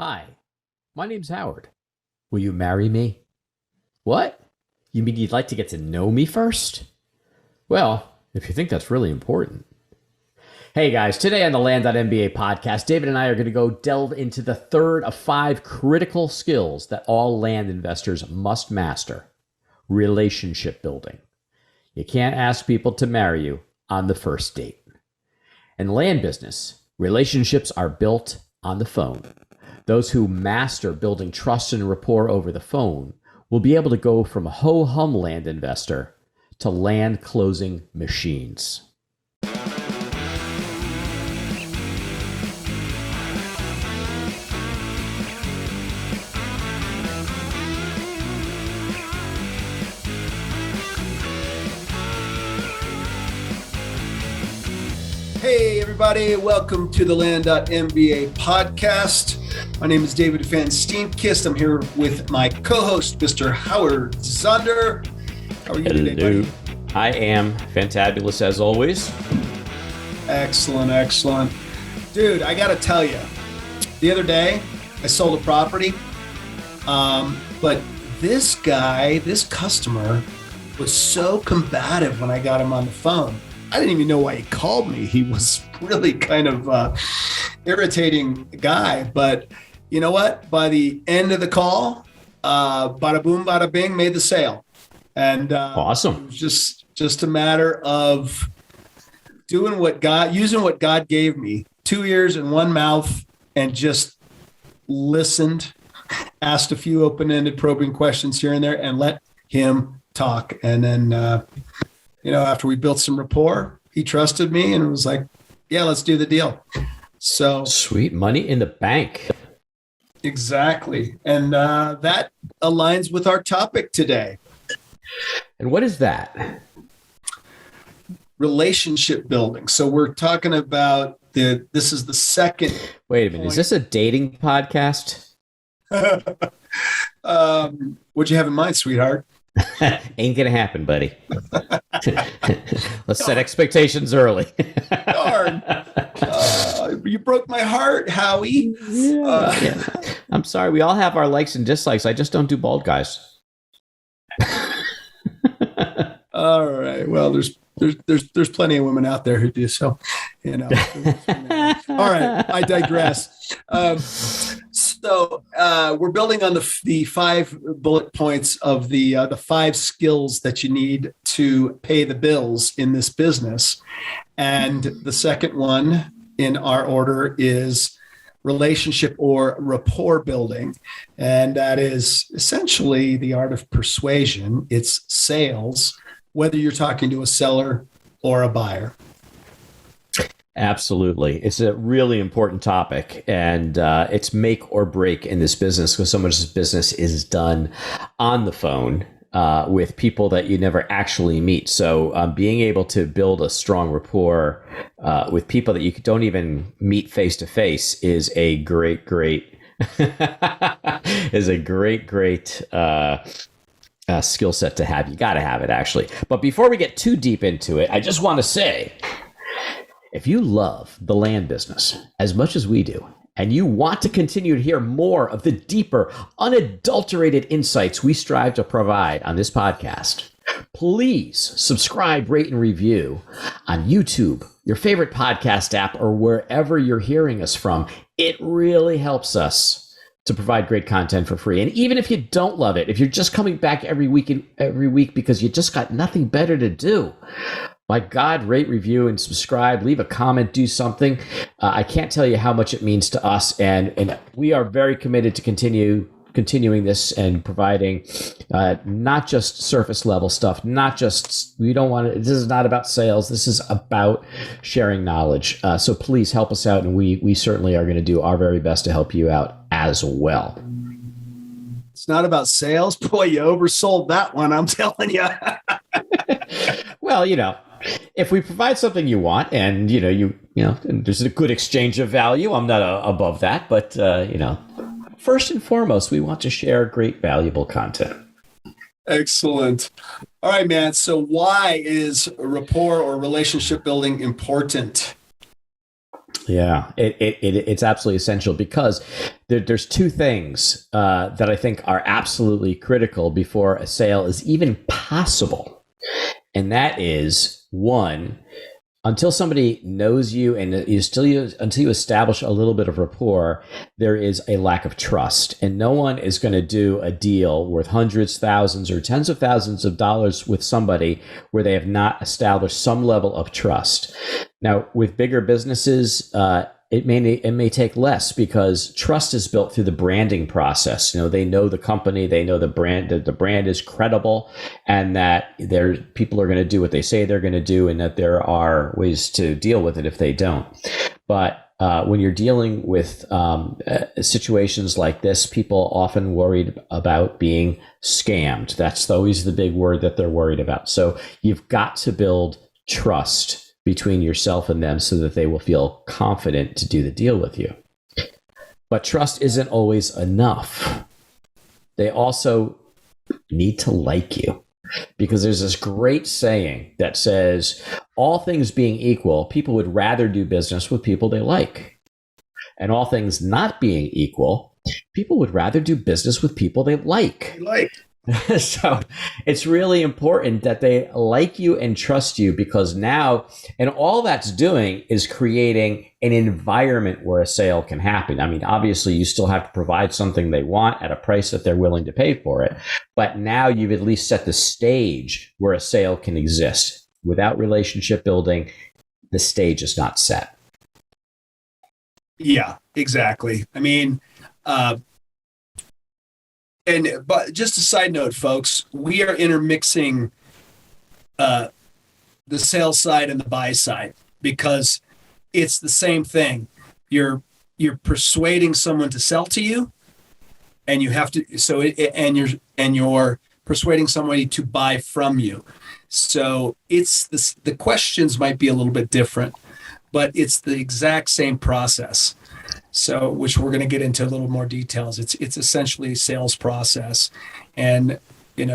Hi, my name's Howard. Will you marry me? What? You mean you'd like to get to know me first? Well, if you think that's really important. Hey guys, today on the Land.MBA podcast, David and I are going to go delve into the third of 5 critical skills that all land investors must master: relationship building. You can't ask people to marry you on the first date. In land business, relationships are built on the phone. Those who master building trust and rapport over the phone will be able to go from a ho-hum land investor to land closing machines. Hey everybody, welcome to the Land.MBA podcast. My name is David Van Steenkist. I'm here with my co-host, Mr. Howard Zonder. How are you today, buddy? I am fantabulous as always. Excellent. Dude, I gotta tell you, the other day I sold a property, but this customer was so combative when I got him on the phone. I didn't even know why he called me. He was really kind of irritating guy. But you know what? By the end of the call, bada boom, bada bing, made the sale. And awesome. It was just a matter of using what God gave me, 2 ears and 1 mouth, and just listened, asked a few open-ended probing questions here and there, and let him talk. And then after we built some rapport, he trusted me and was like, yeah, let's do the deal. So sweet, money in the bank. Exactly. And that aligns with our topic today. And what is that? Relationship building. So we're talking about this is the second. Wait a minute. Is this a dating podcast? What'd you have in mind, sweetheart? Ain't gonna happen, buddy. Let's set expectations early. Darn. You broke my heart, Howie. Yeah. I'm sorry. We all have our likes and dislikes. I just don't do bald guys. All right. Well, there's plenty of women out there who do so. All right. I digress. So we're building on the 5 bullet points of the 5 skills that you need to pay the bills in this business. And the second one in our order is relationship or rapport building. And that is essentially the art of persuasion. It's sales, whether you're talking to a seller or a buyer. Absolutely. It's a really important topic, and it's make or break in this business because so much of this business is done on the phone with people that you never actually meet. So being able to build a strong rapport with people that you don't even meet face to face is a great skill set to have. You got to have it, actually. But before we get too deep into it, I just want to say, if you love the land business as much as we do, and you want to continue to hear more of the deeper, unadulterated insights we strive to provide on this podcast, please subscribe, rate, and review on YouTube, your favorite podcast app, or wherever you're hearing us from. It really helps us to provide great content for free. And even if you don't love it, if you're just coming back every week because you just got nothing better to do, my God, rate, review, and subscribe. Leave a comment. Do something. I can't tell you how much it means to us, and we are very committed to continuing this and providing not just surface level stuff. This is not about sales. This is about sharing knowledge. So please help us out, and we certainly are going to do our very best to help you out as well. It's not about sales. Boy, you oversold that one, I'm telling you. Well, if we provide something you want, and and there's a good exchange of value, I'm not above that. But first and foremost, we want to share great, valuable content. Excellent. All right, man. So, why is rapport or relationship building important? Yeah, it's absolutely essential because there's two things that I think are absolutely critical before a sale is even possible. And that is one, until somebody knows you and until you establish a little bit of rapport, there is a lack of trust. And no one is going to do a deal worth hundreds, thousands, or tens of thousands of dollars with somebody where they have not established some level of trust. Now, with bigger businesses, it may take less because trust is built through the branding process. They know the company, they know the brand, that the brand is credible, and that people are going to do what they say they're going to do, and that there are ways to deal with it if they don't. But when you're dealing with situations like this, people often worried about being scammed. That's always the big word that they're worried about. So you've got to build trust between yourself and them so that they will feel confident to do the deal with you. But trust isn't always enough. They also need to like you, because there's this great saying that says, all things being equal, people would rather do business with people they like. And all things not being equal, people would rather do business with people they like. So it's really important that they like you and trust you, because now, and all that's doing is creating an environment where a sale can happen. I mean, obviously you still have to provide something they want at a price that they're willing to pay for it. But now you've at least set the stage where a sale can exist. Without relationship building, the stage is not set. Yeah, exactly. I mean, but just a side note, folks, we are intermixing the sales side and the buy side, because it's the same thing. You're persuading someone to sell to you, and you have to. And you're persuading somebody to buy from you. So it's the questions might be a little bit different, but it's the exact same process. So, which we're going to get into a little more details. It's essentially a sales process. And,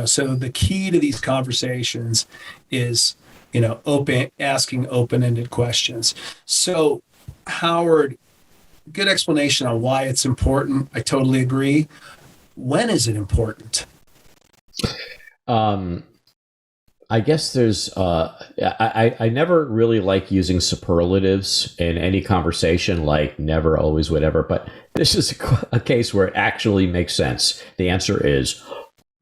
so the key to these conversations is, asking open-ended questions. So, Howard, good explanation on why it's important. I totally agree. When is it important? I guess there's, I never really like using superlatives in any conversation, like never, always, whatever. But this is a case where it actually makes sense. The answer is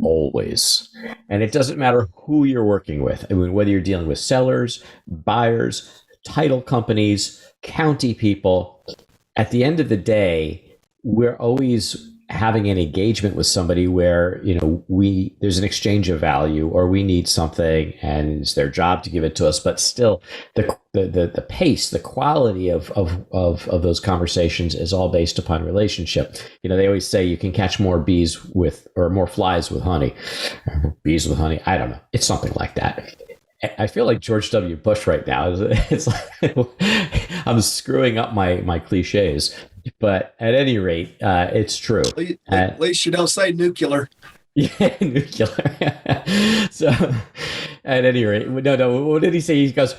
always. And it doesn't matter who you're working with. I mean, whether you're dealing with sellers, buyers, title companies, county people, at the end of the day, we're always having an engagement with somebody where there's an exchange of value, or we need something and it's their job to give it to us. But still, the pace, the quality of those conversations is all based upon relationship. They always say you can catch more more flies with honey, bees with honey. I don't know. It's something like that. I feel like George W. Bush right now. It's like I'm screwing up my cliches. But at any rate, it's true. At least you don't say nuclear. Yeah, nuclear. So, at any rate, no. What did he say? He goes,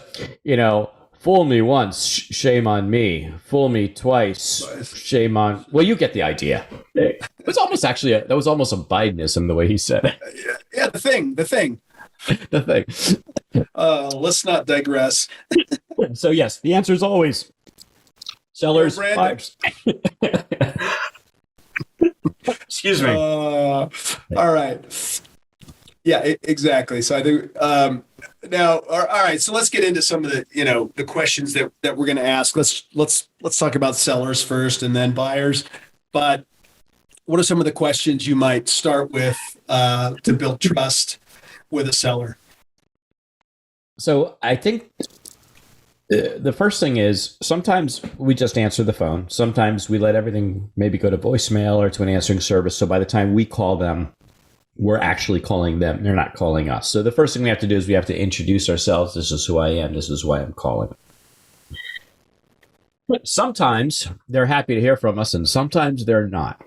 fool me once, shame on me. Fool me twice, shame on. Well, you get the idea. It was almost that was almost a Bidenism the way he said it. Yeah, the thing. The thing. Let's not digress. So yes, the answer is always sellers, buyers. Excuse me. All right. Yeah, exactly. So I think now, all right. So let's get into some of the the questions that we're going to ask. Let's talk about sellers first, and then buyers. But what are some of the questions you might start with to build trust with a seller? So I think the first thing is, sometimes we just answer the phone. Sometimes we let everything maybe go to voicemail or to an answering service. So by the time we call them, we're actually calling them. They're not calling us. So the first thing we have to do is we have to introduce ourselves. This is who I am. This is why I'm calling. Sometimes they're happy to hear from us, and sometimes they're not.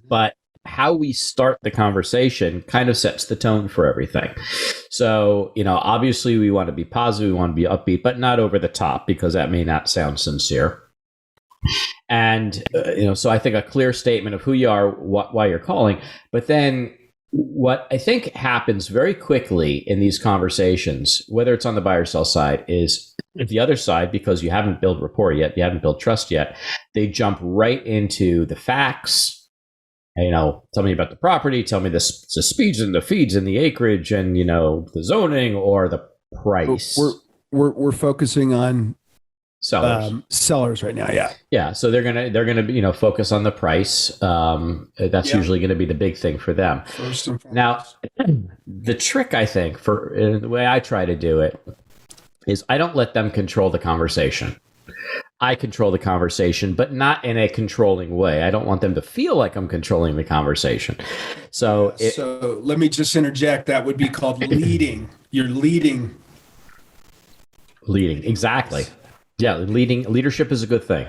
But how we start the conversation kind of sets the tone for everything. So, obviously we want to be positive, we want to be upbeat, but not over the top, because that may not sound sincere. And, so I think a clear statement of who you are, why you're calling. But then what I think happens very quickly in these conversations, whether it's on the buy or sell side, is the other side, because you haven't built rapport yet, you haven't built trust yet, they jump right into the facts. Tell me about the property, tell me the speeds and the feeds and the acreage and, the zoning or the price. We're focusing on sellers right now. Yeah. So they're gonna focus on the price. That's usually going to be the big thing for them. First and foremost. Now, the trick, I think, for the way I try to do it, is I don't let them control the conversation. I control the conversation, but not in a controlling way. I don't want them to feel like I'm controlling the conversation. So let me just interject. That would be called leading. You're leading. Leading, exactly. Yeah, leadership is a good thing.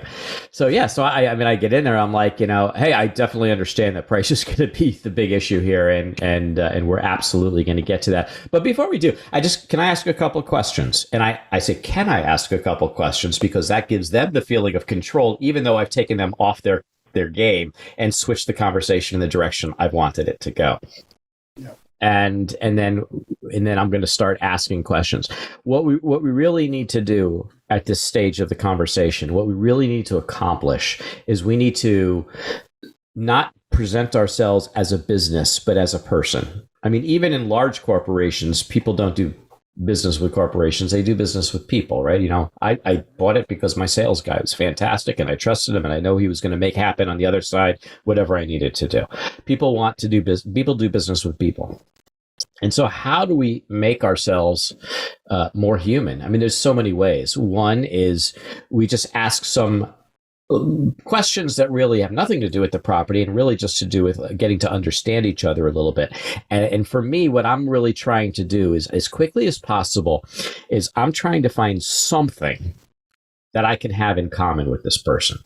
So I get in there. I'm like, hey, I definitely understand that price is going to be the big issue here, and we're absolutely going to get to that. But before we do, can I ask a couple of questions? And I say, can I ask a couple of questions, because that gives them the feeling of control, even though I've taken them off their game and switched the conversation in the direction I've wanted it to go. Yeah. And then I'm going to start asking questions. What we really need to do at this stage of the conversation, what we really need to accomplish, is we need to not present ourselves as a business, but as a person. I mean, even in large corporations, people don't do business with corporations. They do business with people, right? I bought it because my sales guy was fantastic and I trusted him and I know he was going to make happen on the other side, whatever I needed to do. People do business with people. And so how do we make ourselves more human? I mean, there's so many ways. One is we just ask some questions that really have nothing to do with the property and really just to do with getting to understand each other a little bit. And for me, what I'm really trying to do is, as quickly as possible, is I'm trying to find something that I can have in common with this person.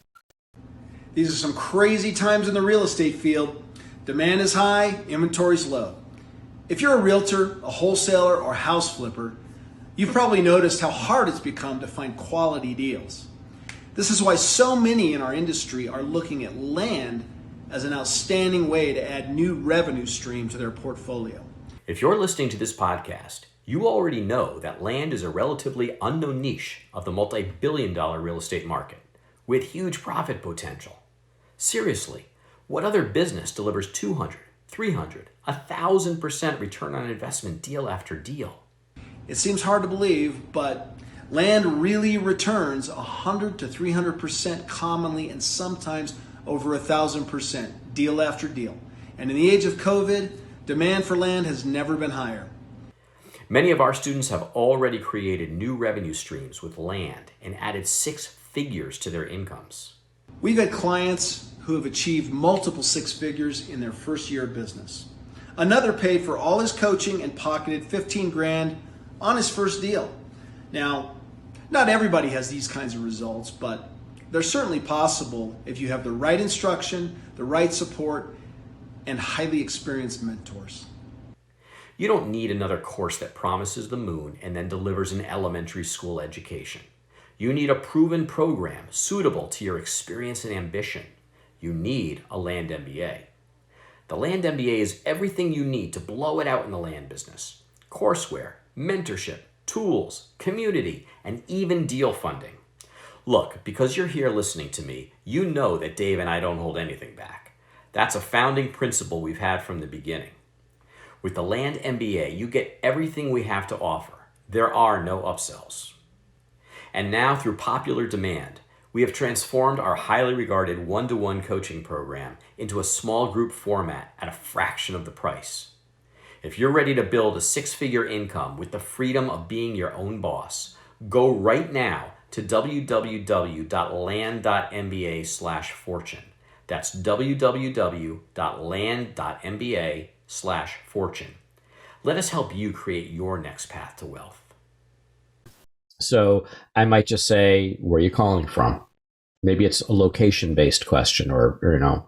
These are some crazy times in the real estate field. Demand is high, inventory's low. If you're a realtor, a wholesaler, or house flipper, you've probably noticed how hard it's become to find quality deals. This is why so many in our industry are looking at land as an outstanding way to add new revenue stream to their portfolio. If you're listening to this podcast, you already know that land is a relatively unknown niche of the multi-billion-dollar real estate market with huge profit potential. Seriously, what other business delivers 200, 300, 1,000% return on investment deal after deal? It seems hard to believe, but land really returns 100 to 300% commonly, and sometimes over 1,000% deal after deal. And in the age of COVID, demand for land has never been higher. Many of our students have already created new revenue streams with land and added 6 figures to their incomes. We've had clients who have achieved multiple 6 figures in their first year of business. Another paid for all his coaching and pocketed 15 grand on his first deal. Now, not everybody has these kinds of results, but they're certainly possible if you have the right instruction, the right support, and highly experienced mentors. You don't need another course that promises the moon and then delivers an elementary school education. You need a proven program suitable to your experience and ambition. You need a Land.MBA. The Land.MBA is everything you need to blow it out in the land business. Courseware, mentorship, tools, community, and even deal funding. Look, because you're here listening to me, you know that Dave and I don't hold anything back. That's a founding principle we've had from the beginning. With the Land.MBA, you get everything we have to offer. There are no upsells. And now, through popular demand, we have transformed our highly regarded one-to-one coaching program into a small group format at a fraction of the price. If you're ready to build a 6-figure income with the freedom of being your own boss, go right now to www.land.mba/fortune. That's www.land.mba/fortune. Let us help you create your next path to wealth. So I might just say, where are you calling from? Maybe it's a location-based question, or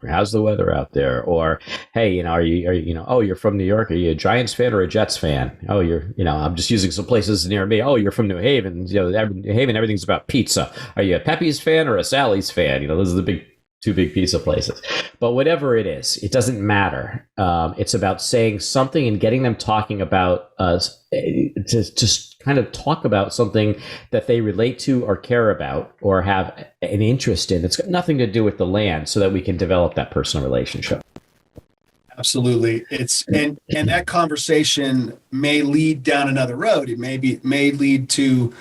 how's the weather out there? Or, hey, are you, oh, you're from New York. Are you a Giants fan or a Jets fan? Oh, I'm just using some places near me. Oh, you're from New Haven. New Haven, everything's about pizza. Are you a Pepe's fan or a Sally's fan? Those are the two big pizza places. But whatever it is, it doesn't matter. It's about saying something and getting them talking about to just kind of talk about something that they relate to or care about or have an interest in. It's got nothing to do with the land, so that we can develop that personal relationship. Absolutely. And that conversation may lead down another road. It may lead to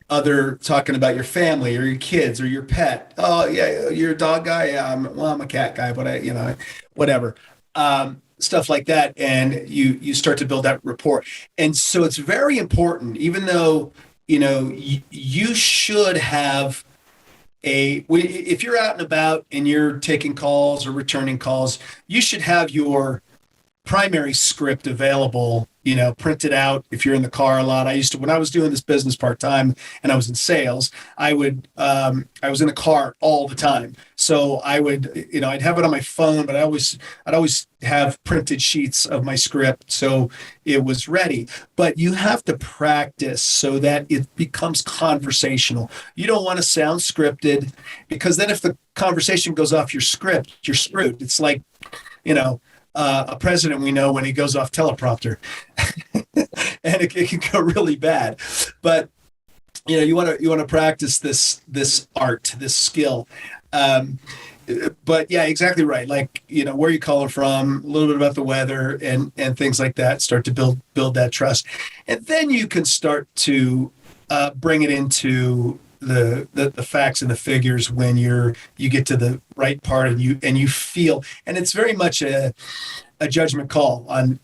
other talking about your family or your kids or your pet. Oh yeah, you're a dog guy. Yeah, I'm a cat guy, but whatever. Stuff like that. And you start to build that rapport. And so it's very important, even though, you should have if you're out and about and you're taking calls or returning calls, you should have your primary script available, printed out. If you're in the car a lot, when I was doing this business part-time and I was in sales, I was in the car all the time. So I would, I'd have it on my phone, but I'd always have printed sheets of my script. So it was ready, but you have to practice so that it becomes conversational. You don't want to sound scripted, because then if the conversation goes off your script, you're screwed. It's like, a president we know when he goes off teleprompter, and it can go really bad. But you want to practice this art, this skill. But yeah, exactly right. Like, where you calling from, a little bit about the weather and things like that. Start to build that trust, and then you can start to bring it into the facts and the figures when you get to the right part, and you feel, and it's very much a judgment call on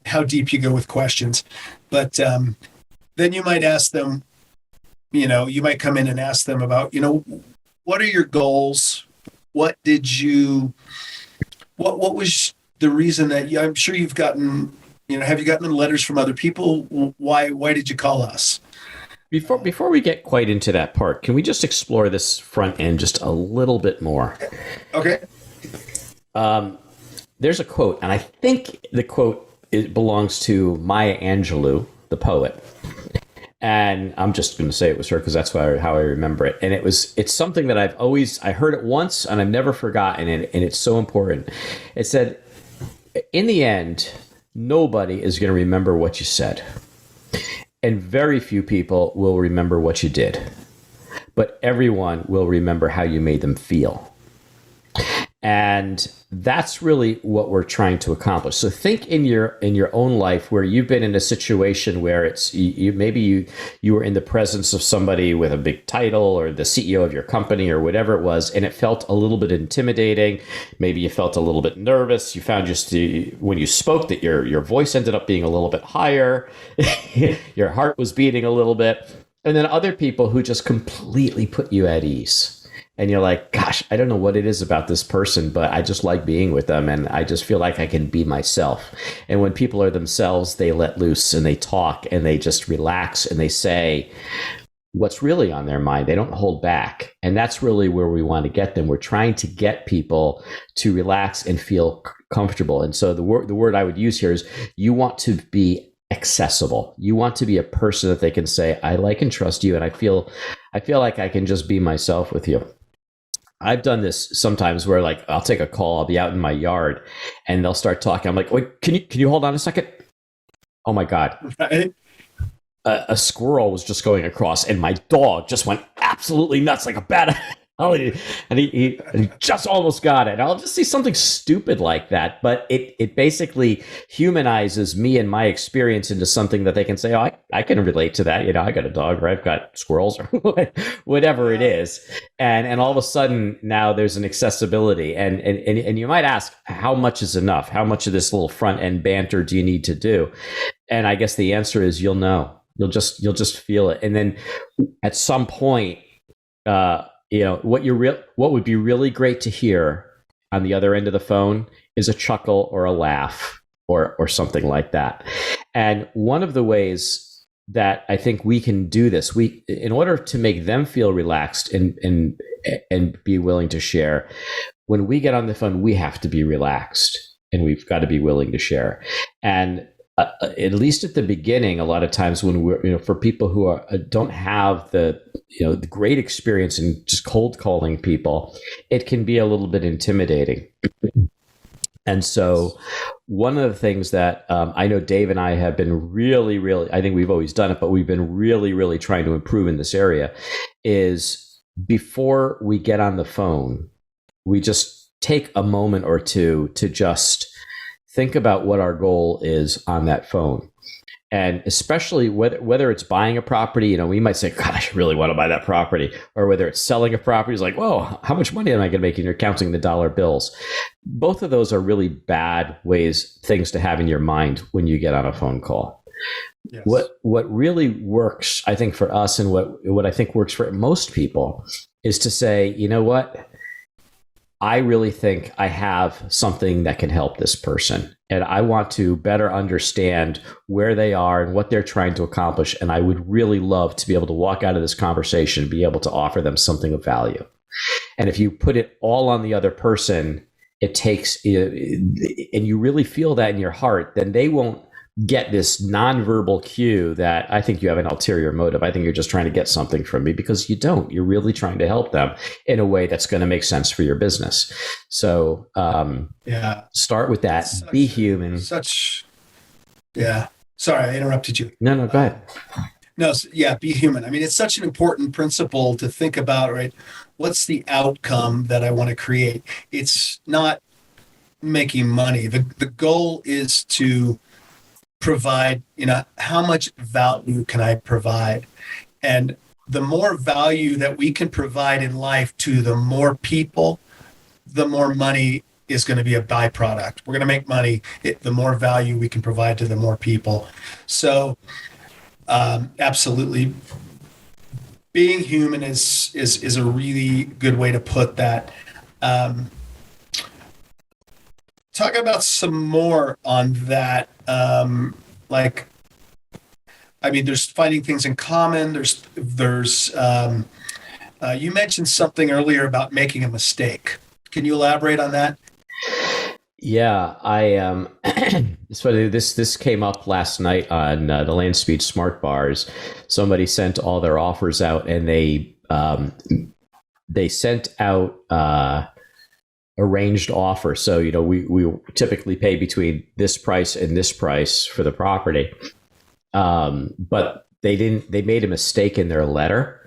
how deep you go with questions. But then you might ask them, you might come in and ask them about, what are your goals? What was the reason that I'm sure you've gotten, have you gotten letters from other people? Why did you call us? Before we get quite into that part, can we just explore this front end just a little bit more? Okay. There's a quote, and I think the quote belongs to Maya Angelou, the poet. And I'm just going to say it was her because that's how I remember it. And it's something that I heard it once and I've never forgotten it, and it's so important. It said, in the end, nobody is going to remember what you said. And very few people will remember what you did, but everyone will remember how you made them feel. And that's really what we're trying to accomplish. So think in your own life where you've been in a situation where it's maybe you were in the presence of somebody with a big title or the CEO of your company or whatever it was, and it felt a little bit intimidating. Maybe you felt a little bit nervous. You found when you spoke that your voice ended up being a little bit higher. Your heart was beating a little bit. And then other people who just completely put you at ease. And you're like, gosh, I don't know what it is about this person, but I just like being with them. And I just feel like I can be myself. And when people are themselves, they let loose and they talk and they just relax and they say what's really on their mind. They don't hold back. And that's really where we want to get them. We're trying to get people to relax and feel comfortable. And so the word I would use here is you want to be accessible. You want to be a person that they can say, I like and trust you. And I feel like I can just be myself with you. I've done this sometimes where, like, I'll take a call, I'll be out in my yard and they'll start talking. I'm like, wait, can you hold on a second? Oh my God. Right. A squirrel was just going across and my dog just went absolutely nuts, like a bat. And he just almost got it. I'll just see something stupid like that, but it basically humanizes me and my experience into something that they can say, oh, I can relate to that. I got a dog, or I've got squirrels, or whatever it is. And all of a sudden now there's an accessibility. And you might ask, how much is enough? How much of this little front end banter do you need to do? And I guess the answer is you'll know. You'll just feel it. And then at some point, what would be really great to hear on the other end of the phone is a chuckle or a laugh or something like that. And one of the ways that I think we can do this. In order to make them feel relaxed and be willing to share, when we get on the phone, we have to be relaxed and we've got to be willing to share. And at least at the beginning, a lot of times when we're, for people who don't have the great experience in just cold calling people, it can be a little bit intimidating. And so one of the things that I know Dave and I have been really, I think we've always done it, but we've been really trying to improve in this area, is before we get on the phone, we just take a moment or two to just think about what our goal is on that phone. And especially whether it's buying a property, we might say, God, I really want to buy that property. Or whether it's selling a property, it's like, whoa, how much money am I going to make? And you're counting the dollar bills. Both of those are really bad things to have in your mind when you get on a phone call. Yes. What really works, I think, for us, and what I think works for most people, is to say, you know what? I really think I have something that can help this person. And I want to better understand where they are and what they're trying to accomplish. And I would really love to be able to walk out of this conversation and be able to offer them something of value. And if you put it all on the other person, it takes, and you really feel that in your heart, then they won't get this nonverbal cue that I think you have an ulterior motive. I think you're just trying to get something from me, because you don't. You're really trying to help them in a way that's going to make sense for your business. So start with that. Be human. Sorry, I interrupted you. No, go ahead. Be human. I mean, it's such an important principle to think about, right? What's the outcome that I want to create? It's not making money. The goal is to provide, how much value can I provide? And the more value that we can provide in life to the more people, the more money is going to be a byproduct. We're going to make money the more value we can provide to the more people. So absolutely, being human is a really good way to put that. Talk about some more on that. There's finding things in common. There's you mentioned something earlier about making a mistake. Can you elaborate on that? Yeah, it's funny. This came up last night on the Land Speed Smart Bars. Somebody sent all their offers out, and they sent out arranged offer. So, we typically pay between this price and this price for the property. But they made a mistake in their letter.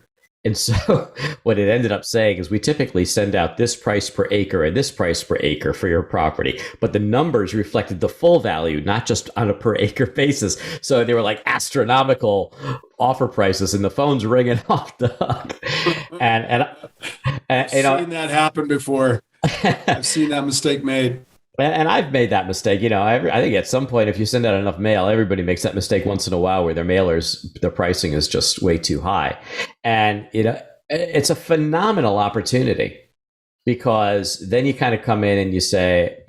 And so what it ended up saying is, we typically send out this price per acre and this price per acre for your property, but the numbers reflected the full value, not just on a per acre basis. So they were like astronomical offer prices, and the phone's ringing off the hook. And I've seen that happen before. I've seen that mistake made. And I've made that mistake. I think at some point, if you send out enough mail, everybody makes that mistake once in a while, where their pricing is just way too high. And, it's a phenomenal opportunity, because then you kind of come in and you say,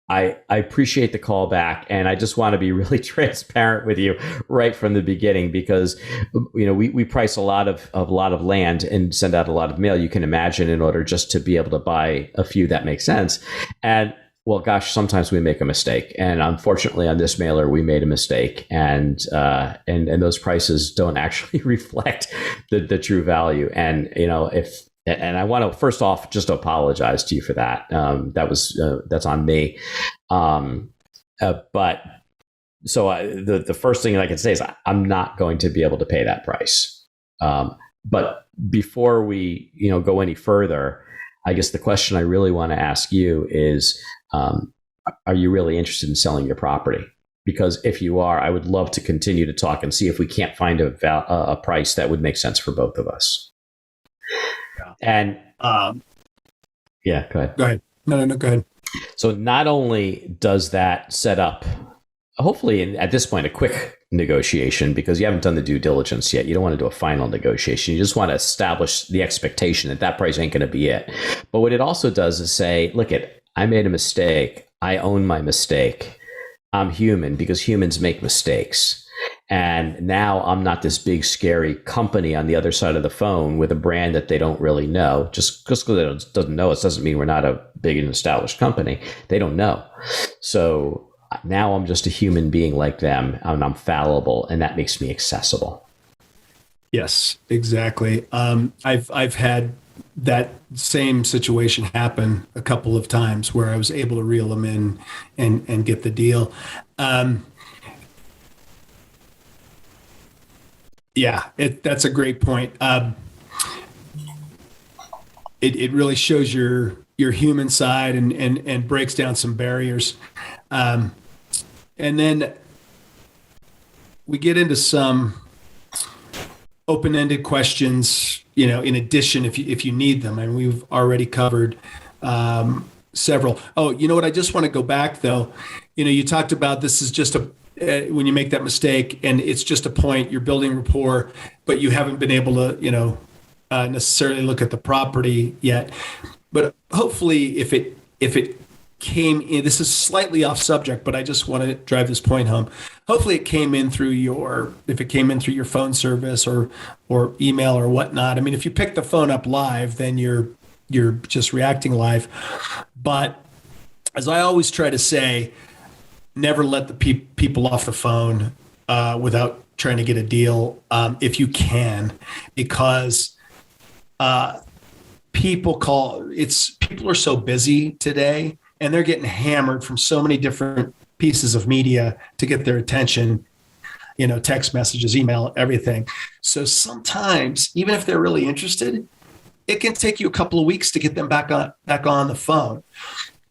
I appreciate the call back, and I just want to be really transparent with you right from the beginning, because we price a lot of land and send out a lot of mail, you can imagine, in order just to be able to buy a few that make sense. And well, gosh, sometimes we make a mistake, and unfortunately on this mailer we made a mistake, and those prices don't actually reflect the true value. And And I want to first off just apologize to you for that. That's on me. But so the first thing that I can say is I'm not going to be able to pay that price. But before we go any further, I guess the question I really want to ask you is, are you really interested in selling your property? Because if you are, I would love to continue to talk and see if we can't find a price that would make sense for both of us. And go ahead. Go ahead. No, go ahead. So not only does that set up, hopefully at this point, a quick negotiation, because you haven't done the due diligence yet. You don't want to do a final negotiation. You just want to establish the expectation that price ain't going to be it. But what it also does is say, look, I made a mistake. I own my mistake. I'm human, because humans make mistakes. And now I'm not this big, scary company on the other side of the phone with a brand that they don't really know. Just because they doesn't know us doesn't mean we're not a big and established company. They don't know. So now I'm just a human being like them, and I'm fallible, and that makes me accessible. Yes, exactly. I've had that same situation happen a couple of times where I was able to reel them in and get the deal. That's a great point. It really shows your human side and breaks down some barriers. And then we get into some open-ended questions, in addition, if you need them. And we've already covered several. Oh, you know what? I just want to go back though. You talked about this is just when you make that mistake and it's just a point, you're building rapport, but you haven't been able to, necessarily look at the property yet. But hopefully if it came in, this is slightly off subject, but I just want to drive this point home. Hopefully it came in through your phone service or email or whatnot. I mean, if you pick the phone up live, then you're just reacting live. But as I always try to say, never let the people off the phone without trying to get a deal if you can, because people are so busy today and they're getting hammered from so many different pieces of media to get their attention, text messages, email, everything. So sometimes, even if they're really interested, it can take you a couple of weeks to get them back on the phone.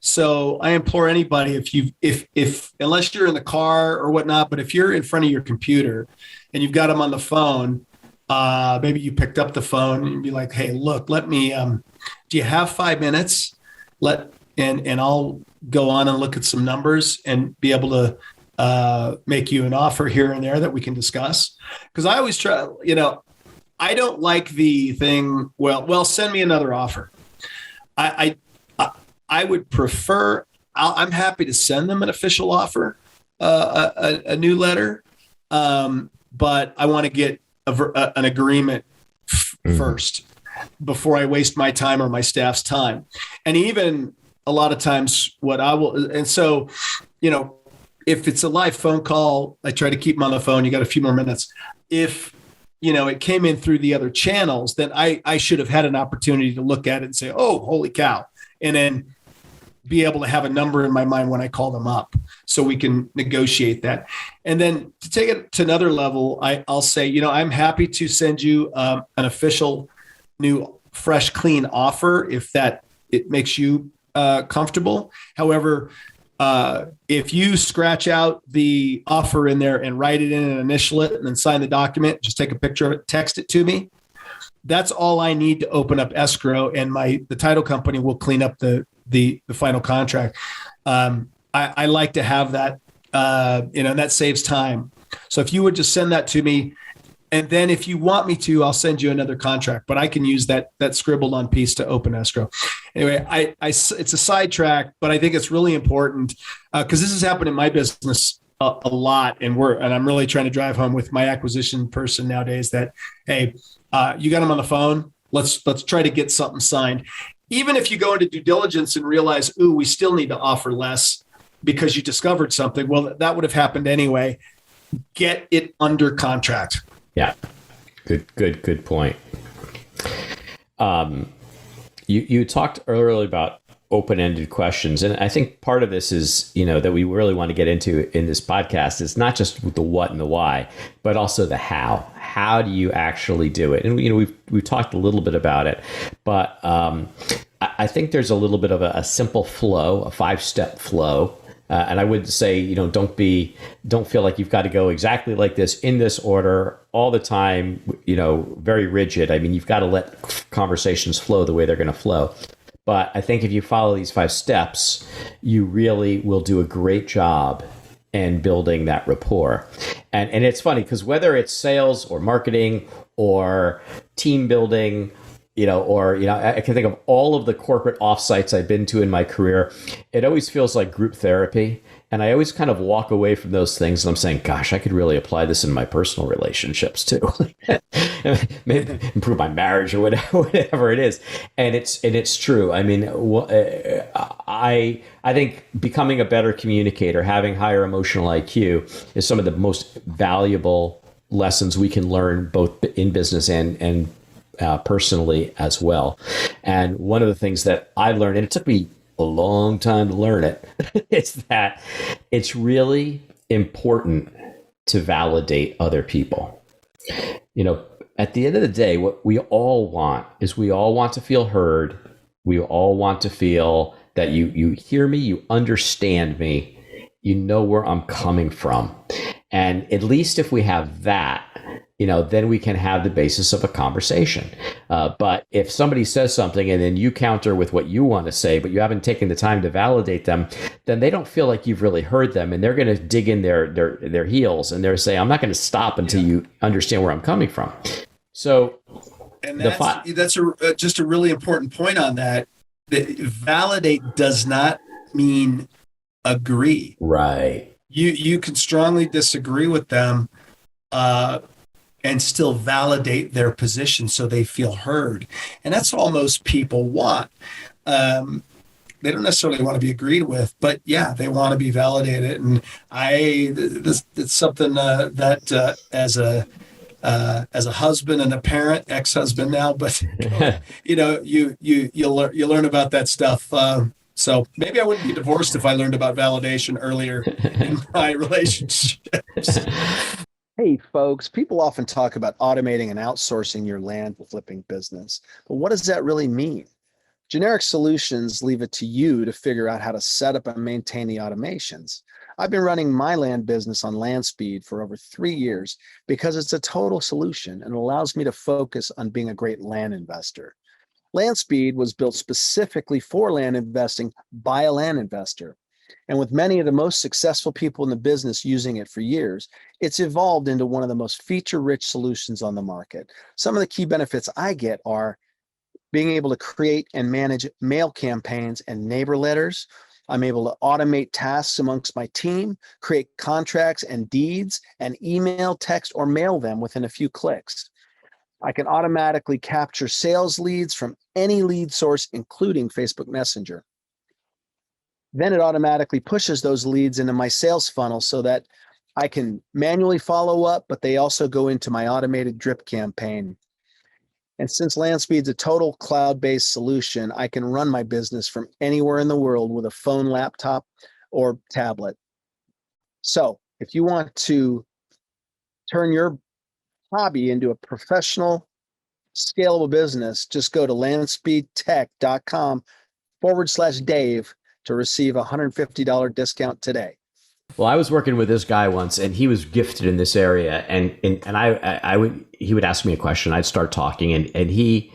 So I implore anybody, if unless you're in the car or whatnot, but if you're in front of your computer and you've got them on the phone, maybe you picked up the phone and be like, hey, look, let me, do you have 5 minutes? And I'll go on and look at some numbers and be able to make you an offer here and there that we can discuss. Because I always try, I don't like the thing, well, send me another offer. I would prefer, I'm happy to send them an official offer, a new letter, but I want to get an agreement first before I waste my time or my staff's time. And even a lot of times so, if it's a live phone call, I try to keep them on the phone. You got a few more minutes. If, it came in through the other channels, then I should have had an opportunity to look at it and say, oh, holy cow. And then be able to have a number in my mind when I call them up so we can negotiate that. And then to take it to another level, I'll say, I'm happy to send you an official new, fresh, clean offer if it makes you comfortable. However, if you scratch out the offer in there and write it in and initial it and then sign the document, just take a picture of it, text it to me. That's all I need to open up escrow, and the title company will clean up the final contract. I like to have that, and that saves time. So if you would just send that to me, and then if you want me to, I'll send you another contract, but I can use that scribbled on piece to open escrow. Anyway, it's a sidetrack, but I think it's really important because this has happened in my business a lot. And I'm really trying to drive home with my acquisition person nowadays that, hey, you got them on the phone. Let's try to get something signed. Even if you go into due diligence and realize, ooh, we still need to offer less because you discovered something. Well, that would have happened anyway. Get it under contract. Yeah. Good point. You talked earlier about open-ended questions. And I think part of this is, that we really want to get into in this podcast. It's not just the what and the why, but also the how. How do you actually do it? And, we've talked a little bit about it, but I think there's a little bit of a simple flow, a 5-step flow. And I would say, don't feel like you've got to go exactly like this in this order all the time, very rigid. I mean, you've got to let conversations flow the way they're going to flow. But I think if you follow these 5 steps, you really will do a great job in building that rapport. And it's funny because whether it's sales or marketing or team building I can think of all of the corporate offsites I've been to in my career. It always feels like group therapy. And I always kind of walk away from those things and I'm saying, gosh, I could really apply this in my personal relationships too. Maybe improve my marriage or whatever it is. And it's true. I mean, I think becoming a better communicator, having higher emotional IQ is some of the most valuable lessons we can learn both in business and personally as well. And one of the things that I learned, and it took me a long time to learn it, is that it's really important to validate other people. At the end of the day, what we all want is we all want to feel heard. We all want to feel that you hear me, you understand me, you know where I'm coming from. And at least if we have that, then we can have the basis of a conversation. But if somebody says something and then you counter with what you want to say, but you haven't taken the time to validate them, then they don't feel like you've really heard them. And they're going to dig in their heels and they're saying, I'm not going to stop until you understand where I'm coming from. So, and that's just a really important point on that. Validate does not mean agree. Right. You can strongly disagree with them, and still validate their position so they feel heard. And that's all most people want. They don't necessarily want to be agreed with, but yeah, they want to be validated. And it's something that as a husband and a parent, ex-husband now, but you'll learn about that stuff. So maybe I wouldn't be divorced if I learned about validation earlier in my relationships. Hey, folks, people often talk about automating and outsourcing your land flipping business, but what does that really mean? Generic solutions leave it to you to figure out how to set up and maintain the automations. I've been running my land business on LandSpeed for over 3 years because it's a total solution and allows me to focus on being a great land investor. LandSpeed was built specifically for land investing by a land investor. And with many of the most successful people in the business using it for years, it's evolved into one of the most feature-rich solutions on the market. Some of the key benefits I get are being able to create and manage mail campaigns and neighbor letters. I'm able to automate tasks amongst my team, create contracts and deeds, and email, text, or mail them within a few clicks. I can automatically capture sales leads from any lead source, including Facebook Messenger. Then it automatically pushes those leads into my sales funnel so that I can manually follow up, but they also go into my automated drip campaign. And since LandSpeed's a total cloud-based solution, I can run my business from anywhere in the world with a phone, laptop, or tablet. So if you want to turn your hobby into a professional, scalable business, just go to landspeedtech.com/Dave to receive a $150 discount today. Well, I was working with this guy once, and he was gifted in this area, and he would ask me a question, I'd start talking, and he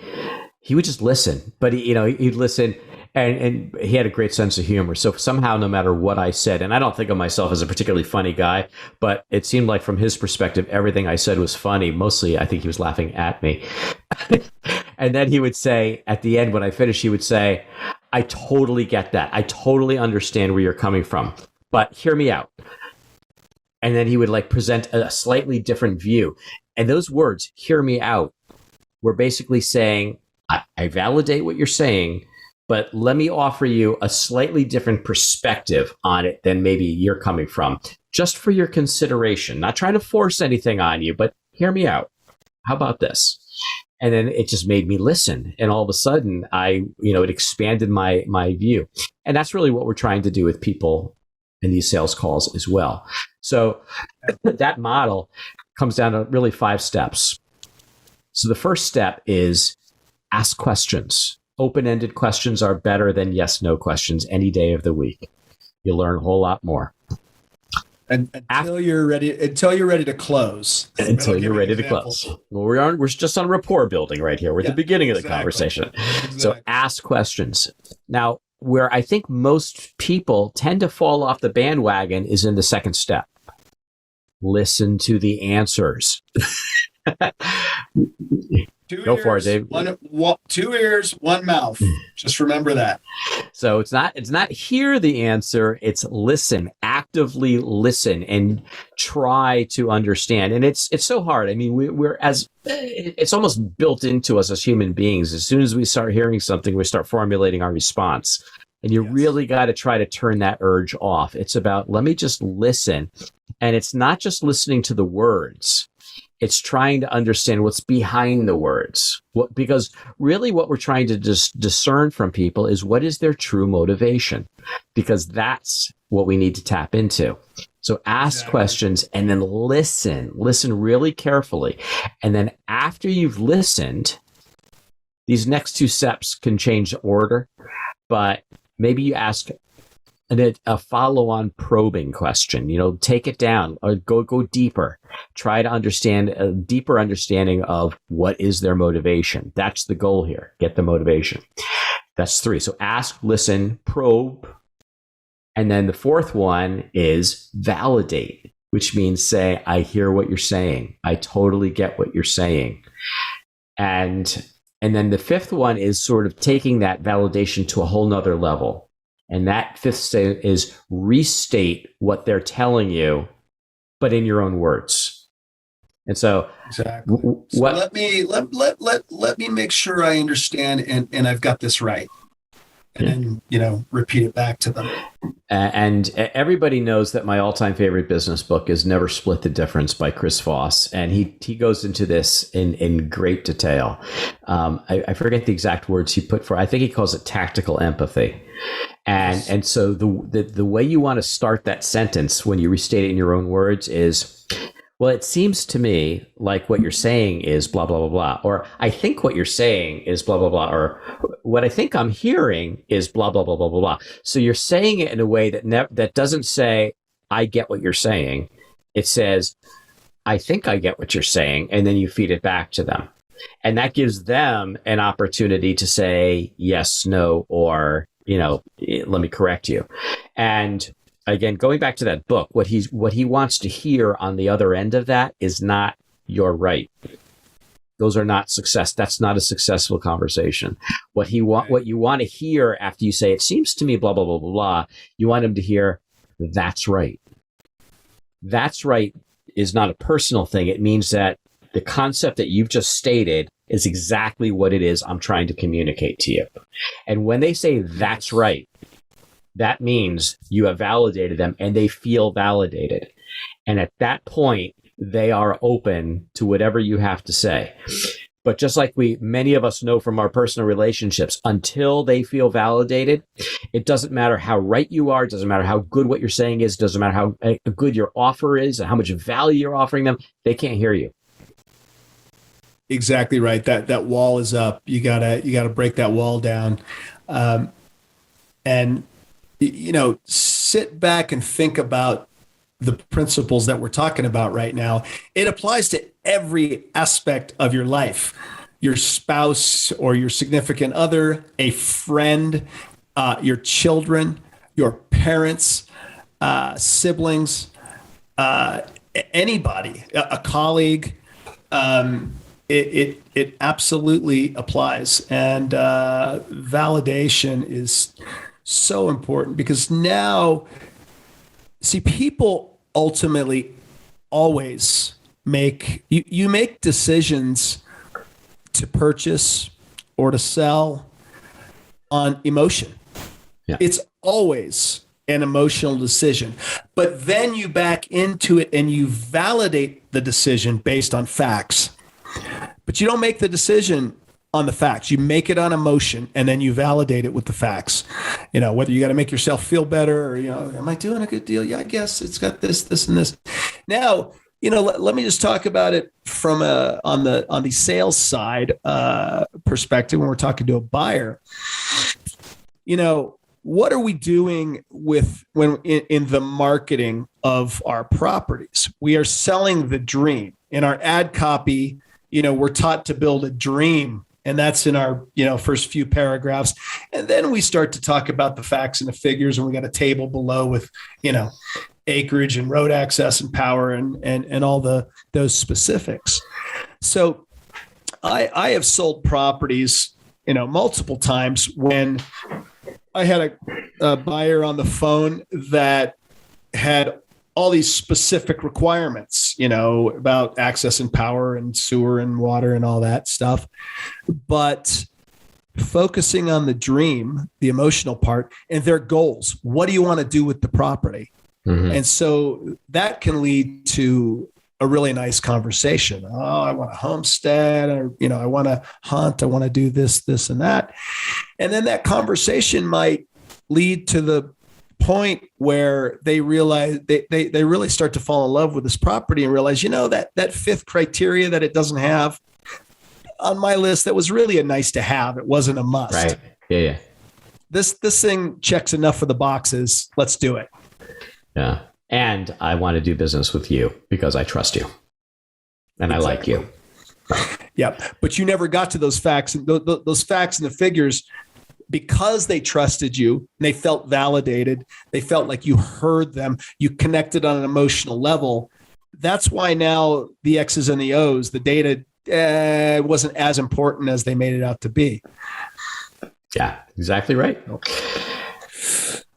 would just listen, but he'd listen, and he had a great sense of humor. So somehow, no matter what I said, and I don't think of myself as a particularly funny guy, but it seemed like from his perspective, everything I said was funny. Mostly, I think he was laughing at me. And then he would say, at the end, when I finished, he would say, I totally get that. I totally understand where you're coming from, but hear me out. And then he would present a slightly different view. And those words, hear me out, were basically saying, I validate what you're saying, but let me offer you a slightly different perspective on it than maybe you're coming from, just for your consideration. Not trying to force anything on you, but hear me out. How about this? And then it just made me listen. And all of a sudden, it expanded my view. And that's really what we're trying to do with people in these sales calls as well. So that model comes down to really 5 steps. So the first step is ask questions. Open-ended questions are better than yes/no questions any day of the week. You'll learn a whole lot more. And until you're ready to close. Until you're ready to close. Well, we're just on rapport building right here. We're at the beginning of the conversation. Exactly. So ask questions. Now, where I think most people tend to fall off the bandwagon is in the second step. Listen to the answers. Two Go for it, ears, Dave. two ears, one mouth. Just remember that. So it's not hear the answer, it's listen, actively listen and try to understand. And it's so hard. I mean, it's almost built into us as human beings. As soon as we start hearing something, we start formulating our response. And you really got to try to turn that urge off. It's about, let me just listen. And it's not just listening to the words. It's trying to understand what's behind the words. Because really what we're trying to just discern from people is what is their true motivation, because that's what we need to tap into. So ask questions and then listen really carefully. And then after you've listened, these next two steps can change the order, but maybe you ask a follow-on probing question, take it down or go deeper, try to understand a deeper understanding of what is their motivation. That's the goal here. Get the motivation. That's 3. So ask, listen, probe. And then the 4th one is validate, which means say, I hear what you're saying. I totally get what you're saying. And then the 5th one is sort of taking that validation to a whole nother level. And that 5th state is restate what they're telling you, but in your own words. And so, exactly. Let me make sure I understand and I've got this right. And then, repeat it back to them. And everybody knows that my all-time favorite business book is Never Split the Difference by Chris Voss. And he goes into this in great detail. I forget the exact words he put I think he calls it tactical empathy. And so the way you want to start that sentence when you restate it in your own words is, well, it seems to me like what you're saying is blah, blah, blah, blah. Or I think what you're saying is blah, blah, blah. Or what I think I'm hearing is blah, blah, blah, blah, blah, blah. So you're saying it in a way that doesn't say, I get what you're saying. It says, I think I get what you're saying. And then you feed it back to them. And that gives them an opportunity to say yes, no, or, let me correct you. And again, going back to that book, what he wants to hear on the other end of that is not you're right. Those are not success. That's not a successful conversation. What you want to hear after you say, it seems to me, blah, blah, blah, blah, blah, you want him to hear, that's right. That's right is not a personal thing. It means that the concept that you've just stated is exactly what it is I'm trying to communicate to you. And when they say that's right, that means you have validated them and they feel validated. And at that point, they are open to whatever you have to say. But just like many of us know from our personal relationships, until they feel validated, it doesn't matter how right you are. It doesn't matter how good what you're saying is. It doesn't matter how good your offer is and how much value you're offering them. They can't hear you. Exactly right. That wall is up. You gotta break that wall down. And sit back and think about the principles that we're talking about right now. It applies to every aspect of your life, your spouse or your significant other, a friend, your children, your parents, siblings, anybody, a colleague. It absolutely applies. And validation is so important because now, see, people ultimately always make decisions to purchase or to sell on emotion. Yeah. It's always an emotional decision, but then you back into it and you validate the decision based on facts, but you don't make the decision on the facts. You make it on emotion and then you validate it with the facts. Whether you got to make yourself feel better or, am I doing a good deal? Yeah, I guess it's got this, and this. Now, let me just talk about it from on the sales side perspective when we're talking to a buyer. What are we doing when in the marketing of our properties? We are selling the dream. In our ad copy, we're taught to build a dream. And that's in our, first few paragraphs. And then we start to talk about the facts and the figures. And we got a table below with, acreage and road access and power and all those specifics. So I have sold properties, multiple times when I had a buyer on the phone that had all these specific requirements, about access and power and sewer and water and all that stuff. But focusing on the dream, the emotional part, and their goals. What do you want to do with the property? Mm-hmm. And so that can lead to a really nice conversation. Oh, I want a homestead, or, I want to hunt. I want to do this, and that. And then that conversation might lead to the point where they realize they really start to fall in love with this property and realize, that fifth criteria that it doesn't have on my list, that was really a nice to have. It wasn't a must. Right. Yeah. This thing checks enough of the boxes. Let's do it. Yeah. And I want to do business with you because I trust you and exactly. I like you. Yep. But you never got to those facts and those facts and the figures because they trusted you and they felt validated. They felt like you heard them. You connected on an emotional level. That's why now the X's and the O's, the data wasn't as important as they made it out to be. Yeah, exactly right.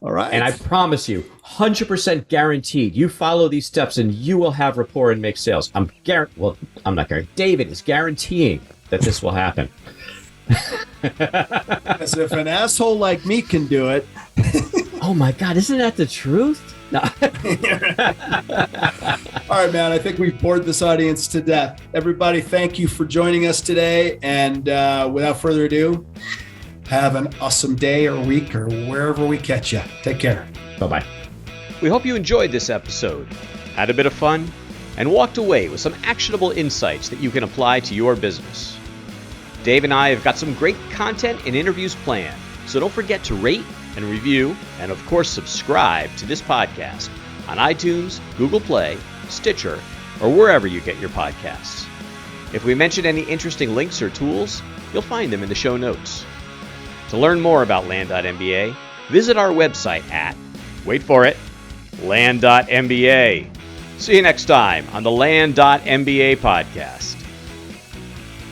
All right. And I promise you, 100% guaranteed, you follow these steps and you will have rapport and make sales. I'm not guaranteeing. David is guaranteeing that this will happen. As if an asshole like me can do it. Oh my God, isn't that the truth? No. All right, man. I think we've bored this audience to death. Everybody, thank you for joining us today. And without further ado, have an awesome day or week or wherever we catch you. Take care. Bye-bye. We hope you enjoyed this episode, had a bit of fun, and walked away with some actionable insights that you can apply to your business. Dave and I have got some great content and interviews planned, so don't forget to rate and review, and of course subscribe to this podcast on iTunes, Google Play, Stitcher, or wherever you get your podcasts. If we mention any interesting links or tools, you'll find them in the show notes. To learn more about Land.MBA, visit our website at, wait for it, Land.MBA. See you next time on the Land.MBA podcast.